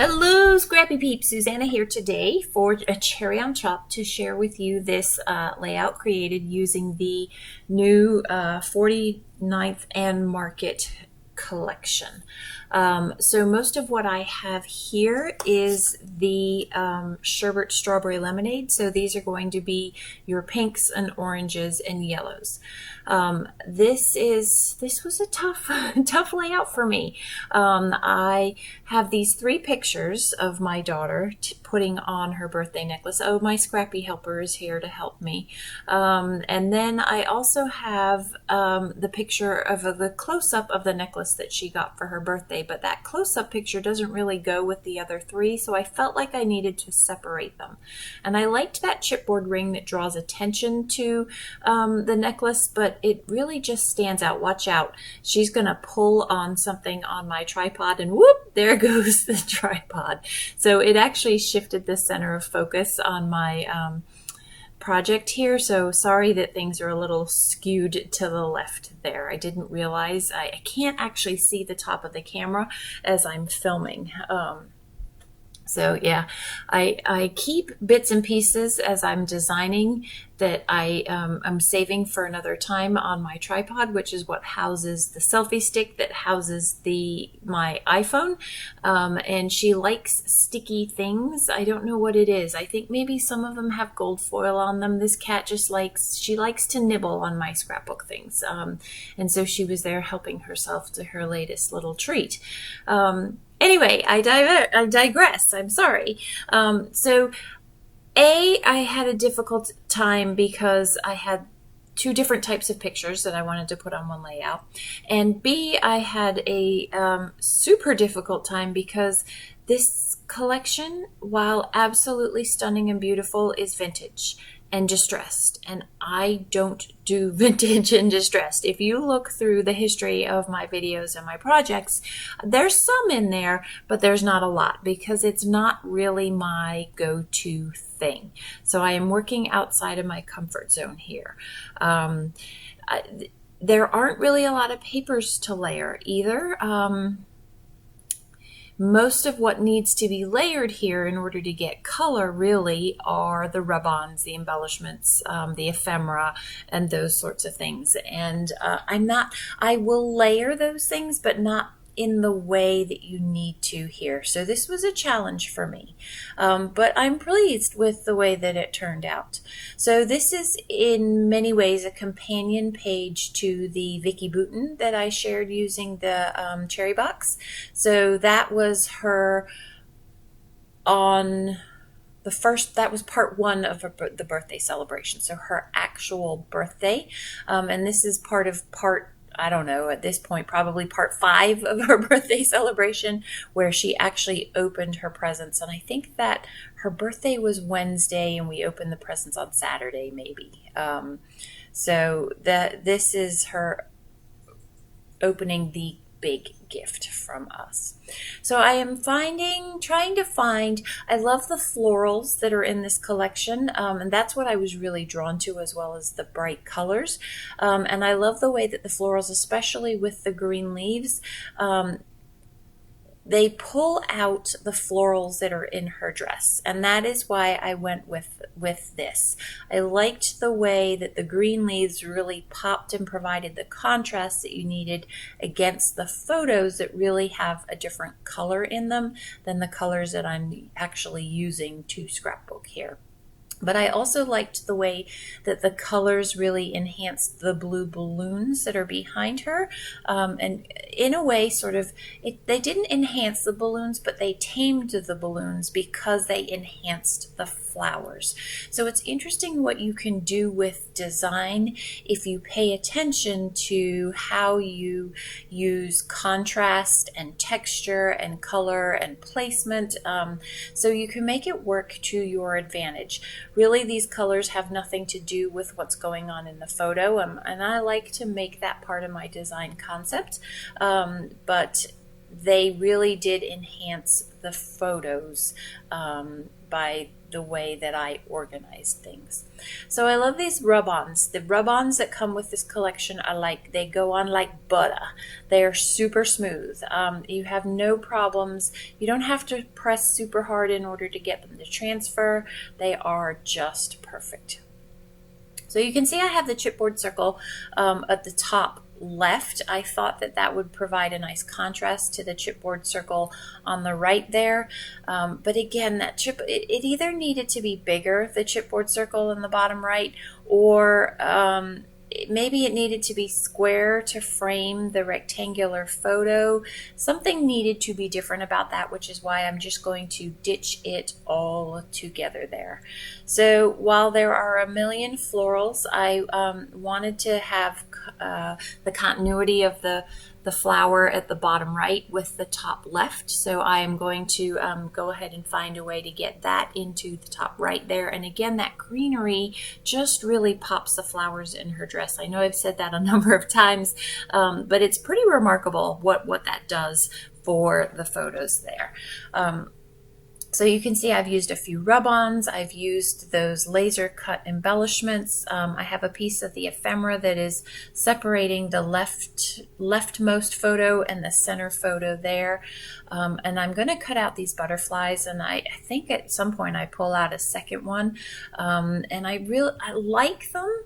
Hello, Scrappy Peeps. Suzanna here today for a cherry on top to share with you this layout created using the new 49th and Market collection. So most of what I have here is the sherbet strawberry lemonade. So these are going to be your pinks and oranges and yellows. This was a tough layout for me. I have these three pictures of my daughter putting on her birthday necklace. Oh, my Scrappy helper is here to help me. And then I also have the picture of the close-up of the necklace that she got for her birthday, but that close-up picture doesn't really go with the other three, so I felt like I needed to separate them. And I liked that chipboard ring that draws attention to the necklace, but it really just stands out. Watch out. She's going to pull on something on my tripod, and whoop, there goes the tripod. So it actually shifted the center of focus on my project here, so sorry that things are a little skewed to the left there. I didn't realize I can't actually see the top of the camera as I'm filming. So yeah, I keep bits and pieces as I'm designing that I'm saving for another time on my tripod, which is what houses the selfie stick that houses my iPhone. And she likes sticky things. I don't know what it is. I think maybe some of them have gold foil on them. This cat just likes to nibble on my scrapbook things. And so she was there helping herself to her latest little treat. Anyway, I digress. I'm sorry. I had a difficult time because I had two different types of pictures that I wanted to put on one layout. And B, I had a super difficult time because this collection, while absolutely stunning and beautiful, is vintage and distressed, and I don't do vintage and distressed. If you look through the history of my videos and my projects, there's some in there, but there's not a lot because it's not really my go-to thing. So I am working outside of my comfort zone here. There aren't really a lot of papers to layer either. Most of what needs to be layered here in order to get color really are the rub-ons, the embellishments, the ephemera, and those sorts of things. And I will layer those things, but not in the way that you need to here. So this was a challenge for me, but I'm pleased with the way that it turned out. So this is in many ways a companion page to the Vicky Bouton that I shared using the cherry box. So that was her on the first, that was part one of the birthday celebration. So her actual birthday. And this is part of I don't know, at this point, probably part 5 of her birthday celebration, where she actually opened her presents. And I think that her birthday was Wednesday and we opened the presents on Saturday, maybe. So this is her opening the big gift from us. So I am trying to find, I love the florals that are in this collection, and that's what I was really drawn to, as well as the bright colors. And I love the way that the florals, especially with the green leaves, they pull out the florals that are in her dress, and that is why I went with this. I liked the way that the green leaves really popped and provided the contrast that you needed against the photos that really have a different color in them than the colors that I'm actually using to scrapbook here. But I also liked the way that the colors really enhanced the blue balloons that are behind her. And in a way, they didn't enhance the balloons, but they tamed the balloons because they enhanced the flowers. So it's interesting what you can do with design if you pay attention to how you use contrast and texture and color and placement. So you can make it work to your advantage. Really, these colors have nothing to do with what's going on in the photo, and I like to make that part of my design concept, but they really did enhance the photos by the way that I organize things. So I love these rub-ons. The rub-ons that come with this collection are like, they go on like butter. They are super smooth. You have no problems. You don't have to press super hard in order to get them to transfer. They are just perfect. So you can see I have the chipboard circle at the top left. I thought that that would provide a nice contrast to the chipboard circle on the right there. But again, that it either needed to be bigger, the chipboard circle in the bottom right, or maybe it needed to be square to frame the rectangular photo. Something needed to be different about that, which is why I'm just going to ditch it all together there. So while there are a million florals, I wanted to have the continuity of the flower at the bottom right with the top left. So I am going to go ahead and find a way to get that into the top right there. And again, that greenery just really pops the flowers in her dress. I know I've said that a number of times, but it's pretty remarkable what that does for the photos there. So you can see I've used a few rub-ons. I've used those laser cut embellishments. I have a piece of the ephemera that is separating the leftmost photo and the center photo there. And I'm going to cut out these butterflies, and I think at some point I pull out a second one. And I like them,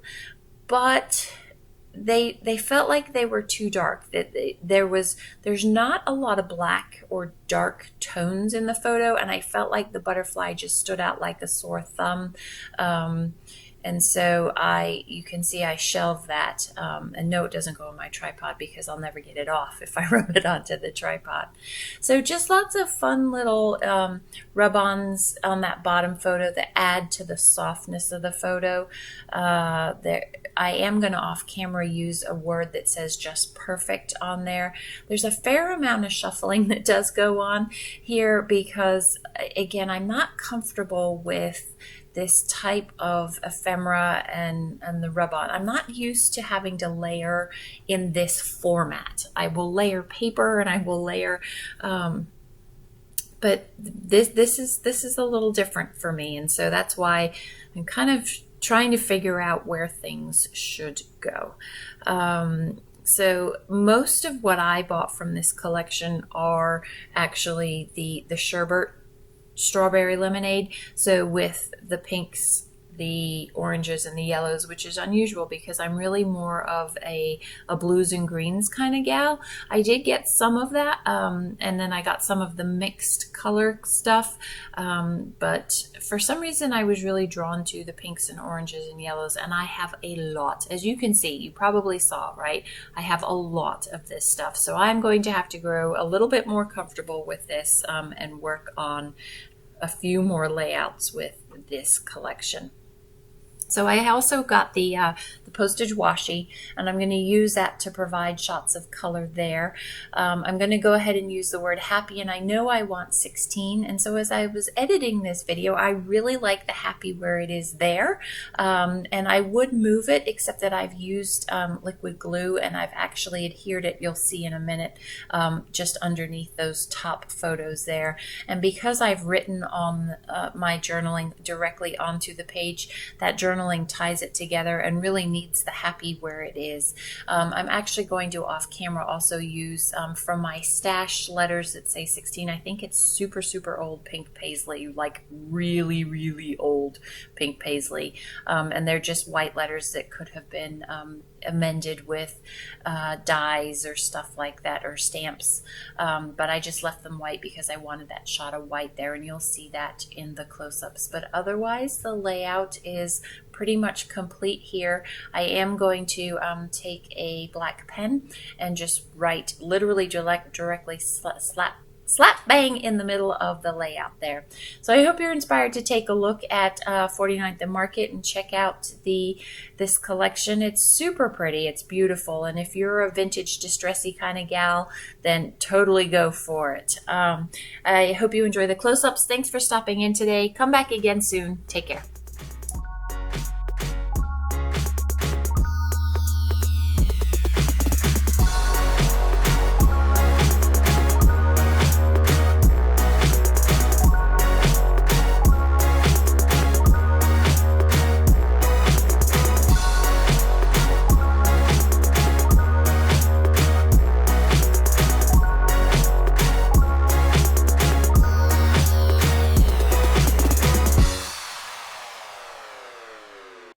but they felt like they were too dark. That there's not a lot of black or dark tones in the photo, and I felt like the butterfly just stood out like a sore thumb. And so you can see I shelved that, and no, it doesn't go on my tripod because I'll never get it off if I rub it onto the tripod. So just lots of fun little rub-ons on that bottom photo that add to the softness of the photo. I am going to off camera use a word that says just perfect on there. There's a fair amount of shuffling that does go on here because, again, I'm not comfortable with this type of ephemera and the rub-on. I'm not used to having to layer in this format. I will layer paper and I will layer, but this is a little different for me, and so that's why I'm kind of trying to figure out where things should go. So most of what I bought from this collection are actually the sherbet strawberry lemonade. So with the pinks, the oranges, and the yellows, which is unusual because I'm really more of a blues and greens kind of gal. I did get some of that, and then I got some of the mixed color stuff, but for some reason I was really drawn to the pinks and oranges and yellows, and I have a lot. As you can see, you probably saw, right? I have a lot of this stuff, so I'm going to have to grow a little bit more comfortable with this and work on a few more layouts with this collection. So I also got the postage washi, and I'm going to use that to provide shots of color there. I'm going to go ahead and use the word happy, and I know I want 16, and so as I was editing this video, I really like the happy where it is there, and I would move it, except that I've used liquid glue, and I've actually adhered it, you'll see in a minute, just underneath those top photos there. And because I've written on my journaling directly onto the page, that journaling ties it together and really needs the happy where it is. I'm actually going to off camera also use from my stash letters that say 16. I think it's super old pink paisley, like really old pink paisley, and they're just white letters that could have been amended with dyes or stuff like that, or stamps, but I just left them white because I wanted that shot of white there, and you'll see that in the close-ups. But otherwise the layout is pretty much complete here. I am going to take a black pen and just write literally directly slap bang in the middle of the layout there. So I hope you're inspired to take a look at 49th and Market and check out this collection. It's super pretty, it's beautiful, and if you're a vintage distressy kind of gal, then totally go for it. I hope you enjoy the close-ups. Thanks for stopping in today. Come back again soon. Take care.